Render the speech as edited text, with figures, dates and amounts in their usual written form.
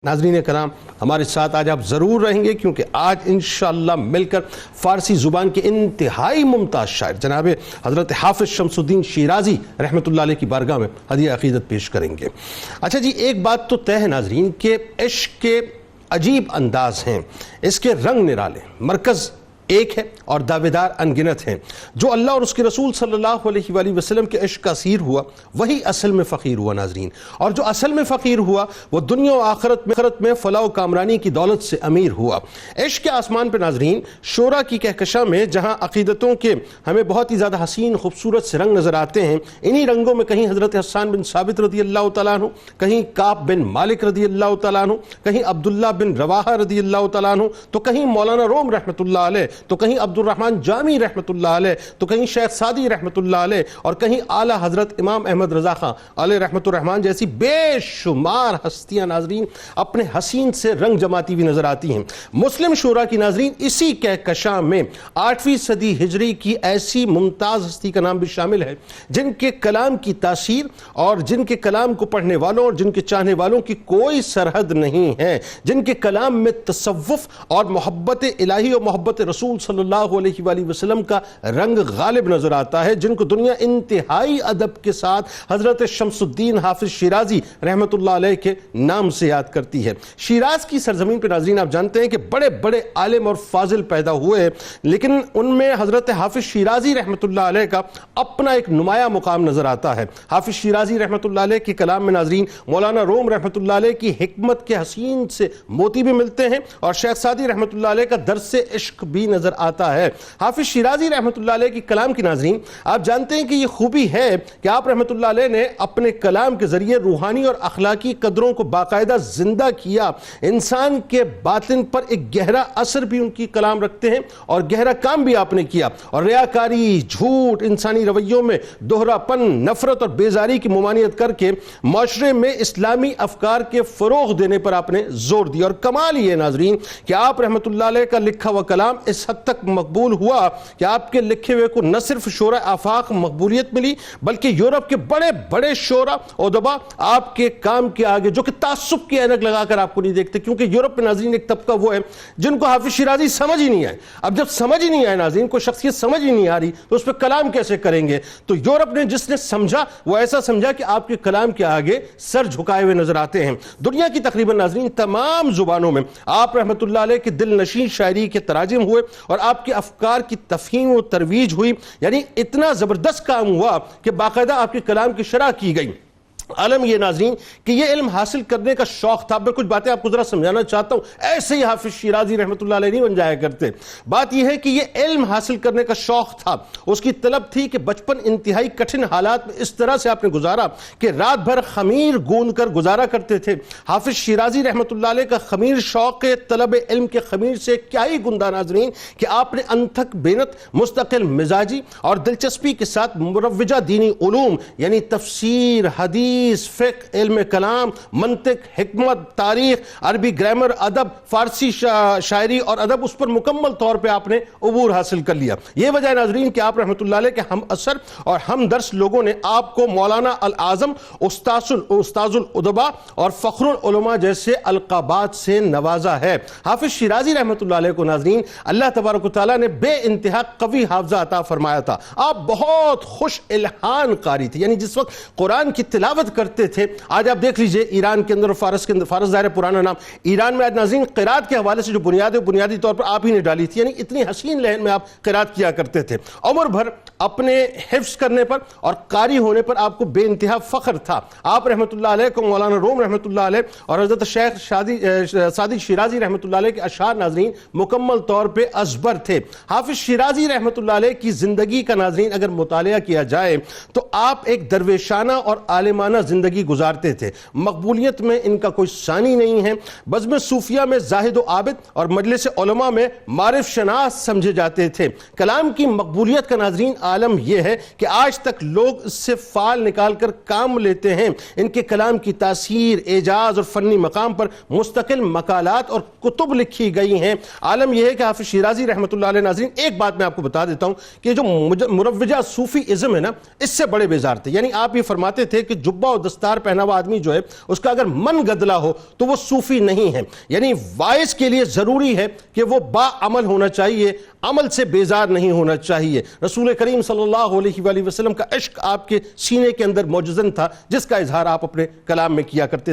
ناظرین کرام ہمارے ساتھ آج آپ ضرور رہیں گے کیونکہ آج انشاءاللہ مل کر فارسی زبان کے انتہائی ممتاز شاعر جناب حضرت حافظ شمس الدین شیرازی رحمۃ اللہ علیہ کی بارگاہ میں ہدیہ عقیدت پیش کریں گے۔ اچھا جی، ایک بات تو طے ہے ناظرین کہ عشق کے عجیب انداز ہیں، اس کے رنگ نرالے، مرکز ایک ہے اور دعویدار انگنت ہیں۔ جو اللہ اور اس کے رسول صلی اللہ علیہ وآلہ وسلم کے عشق کا اسیر ہوا وہی اصل میں فقیر ہوا ناظرین، اور جو اصل میں فقیر ہوا وہ دنیا و آخرت میں فلاح و کامرانی کی دولت سے امیر ہوا۔ عشق کے آسمان پہ ناظرین شعراء کی کہکشاں میں جہاں عقیدتوں کے ہمیں بہت ہی زیادہ حسین خوبصورت سے رنگ نظر آتے ہیں، انہی رنگوں میں کہیں حضرت حسان بن ثابت رضی اللہ تعالیٰ عنہ، کہیں کعب بن مالک رضی اللہ تعالیٰ عنہ، کہیں عبداللہ بن رواحہ رضی اللہ تعالیٰ عنہ، تو کہیں مولانا روم رحمۃ اللہ علیہ، تو کہیں عبد الرحمن جامی رحمۃ اللہ علیہ، تو کہیں شیخ سعدی رحمۃ اللہ علیہ، اور کہیں اعلیٰ حضرت امام احمد رضا خان علیہ رحمۃ الرحمن جیسی بے شمار ہستیاں ناظرین اپنے حسین سے رنگ جماتی ہوئی نظر آتی ہیں۔ مسلم شعراء کی ناظرین اسی کہکشاں میں 8ویں صدی ہجری کی ایسی ممتاز ہستی کا نام بھی شامل ہے جن کے کلام کی تاثیر اور جن کے کلام کو پڑھنے والوں اور جن کے چاہنے والوں کی کوئی سرحد نہیں ہے، جن کے کلام میں تصوف اور محبت الہی اور محبت رسول صلی اللہ علیہ وآلہ وسلم کا رنگ غالب نظر آتا ہے، جن کو دنیا انتہائی ادب کے ساتھ حضرت شمس الدین حافظ شیرازی رحمۃ اللہ علیہ کے نام سے یاد کرتی ہے۔ شیراز کی سرزمین پہ ناظرین آپ جانتے ہیں کہ بڑے بڑے عالم اور فاضل پیدا ہوئے، لیکن ان میں حضرت حافظ شیرازی رحمۃ اللہ علیہ کا اپنا ایک نمایاں مقام نظر آتا ہے۔ حافظ شیرازی رحمۃ اللہ علیہ کے کلام میں ناظرین مولانا روم رحمۃ اللہ علیہ کی حکمت کے حسین سے موتی بھی ملتے ہیں، اور شیخ سعدی رحمۃ اللہ علیہ کا درس عشق بھی نظر آتا ہے۔ حافظ شیرازی رحمۃ اللہ علیہ کی کلام کی ناظرین آپ جانتے ہیں کہ یہ خوبی ہے کہ آپ رحمۃ اللہ علیہ نے اپنے کلام کے ذریعے روحانی اور اخلاقی قدروں کو باقاعدہ زندہ کیا، انسان کے باطن پر ایک گہرا اثر بھی ان کی کلام رکھتے ہیں اور گہرا کام بھی آپ نے کیا، اور ریاکاری، جھوٹ، انسانی رویوں میں دوہرا پن، نفرت اور بیزاری کی ممانعت کر کے معاشرے میں اسلامی افکار کے فروغ دینے پر آپ نے زور دیا۔ اور کمال یہ ناظرین کہ آپ رحمۃ اللہ علیہ کا لکھا ہوا کلام اس حد تک مقبول ہوا کہ آپ کے لکھے ہوئے کو نہ صرف شعراء آفاق مقبولیت ملی بلکہ یورپ کے بڑے بڑے شعراء ادبا آپ کے کام کے آگے، جو کہ تعصب کی عینک لگا کر آپ کو نہیں دیکھتے، کیونکہ یورپ میں ناظرین ایک طبقہ وہ ہے جن کو حافظ شیرازی سمجھ ہی نہیں آئے۔ اب جب سمجھ ہی نہیں آئے ناظرین، کوئی شخصیت سمجھ ہی نہیں آ رہی تو اس پہ کلام کیسے کریں گے؟ تو یورپ نے جس نے سمجھا وہ ایسا سمجھا کہ آپ کے کلام کے آگے سر جھکائے ہوئے نظر آتے ہیں۔ دنیا کی تقریباً ناظرین تمام زبانوں میں آپ رحمۃ اللہ علیہ کے دل نشین شاعری کے تراجم ہوئے اور آپ کے افکار کی تفہیم و ترویج ہوئی، یعنی اتنا زبردست کام ہوا کہ باقاعدہ آپ کے کلام کی شرح کی گئی۔ عالم یہ ناظرین کہ یہ علم حاصل کرنے کا شوق تھا۔ میں کچھ باتیں آپ کو ذرا سمجھانا چاہتا ہوں، ایسے ہی حافظ شیرازی رحمۃ اللہ علیہ نہیں بن جایا کرتے۔ بات یہ ہے کہ یہ علم حاصل کرنے کا شوق تھا، اس کی طلب تھی کہ بچپن انتہائی کٹھن حالات میں اس طرح سے آپ نے گزارا کہ رات بھر خمیر گوندھ کر گزارا کرتے تھے۔ حافظ شیرازی رحمۃ اللہ علیہ کا خمیر شوق طلب علم کے خمیر سے کیا ہی گندا ناظرین کہ آپ نے انتھک بینت، مستقل مزاجی اور دلچسپی کے ساتھ مروجہ دینی علوم یعنی تفسیر، حدیث، فقہ، علم کلام، منطق، حکمت، تاریخ، عربی گرامر، ادب، فارسی شاعری اور ادب، اس پر مکمل طور پہ آپ نے عبور حاصل کر لیا۔ یہ وجہ ناظرین کہ آپ رحمۃ اللہ علیہ کے ہم اثر اور ہم درس لوگوں نے آپ کو مولانا الاعظم، استاذ الادباء اور فخر العلماء جیسے القابات سے نوازا ہے۔ حافظ شیرازی رحمۃ اللہ علیہ کو ناظرین اللہ تبارک و تعالیٰ نے بے انتہا قوی حافظہ عطا فرمایا تھا۔ آپ بہت خوش الحان قاری تھے، یعنی جس وقت قرآن کی تلاوت کرتے تھے، آج آپ دیکھ لیجئے ایران کے اندر اور فارس کے اندر، فارس ظاہر پرانا نام، ایران میں آج ناظرین قرات کے حوالے سے جو بنیادی طور پر آپ ہی نے ڈالی تھی، یعنی اتنی حسین لہن میں آپ قرات کیا کرتے تھے۔ عمر بھر اپنے حفظ کرنے پر اور قاری ہونے پر آپ کو بے انتہا فخر تھا۔ آپ رحمۃ اللہ علیہ کو مولانا روم رحمۃ اللہ علیہ اور حضرت شیخ سعدی شیرازی رحمۃ اللہ علیہ کے اشعار ناظرین مکمل طور پہ ازبر تھے۔ حافظ شیرازی رحمۃ اللہ علیہ کی زندگی کا ناظرین اگر مطالعہ کیا جائے تو آپ ایک درویشانہ اور عالمانہ زندگی گزارتے تھے۔ مقبولیت میں ان کا کوئی ثانی نہیں ہے، بزم صوفیہ میں زاہد و عابد اور مجلس علماء میں معرف شناس سمجھے جاتے تھے۔ کلام کی مقبولیت کا ناظرین عالم یہ ہے کہ آج تک لوگ اس سے فال نکال کر کام لیتے ہیں۔ ان کے کلام کی تاثیر، اعجاز اور فنی مقام پر مستقل مقالات اور کتب لکھی گئی ہیں۔ عالم یہ ہے کہ حافظ شیرازی رحمۃ اللہ علیہ ناظرین ایک بات میں آپ کو بتا دیتا ہوں کہ جو مروجہ صوفی ازم ہے نا، اس سے بڑے بیزار تھے۔ یعنی آپ یہ فرماتے تھے کہ جب جبہ اور دستار پہنا ہوا آدمی جو ہے اس کا اگر من گدلا ہو تو وہ صوفی نہیں ہے. یعنی وائس کے لیے ضروری ہے کہ وہ با عمل ہونا چاہیے, عمل سے بیزار نہیں ہونا چاہیے. رسول کریم صلی اللہ علیہ وآلہ وسلم کا عشق آپ کے سینے کے اندر موجزن تھا, جس کا اظہار آپ اپنے کلام میں کیا کرتے تھے.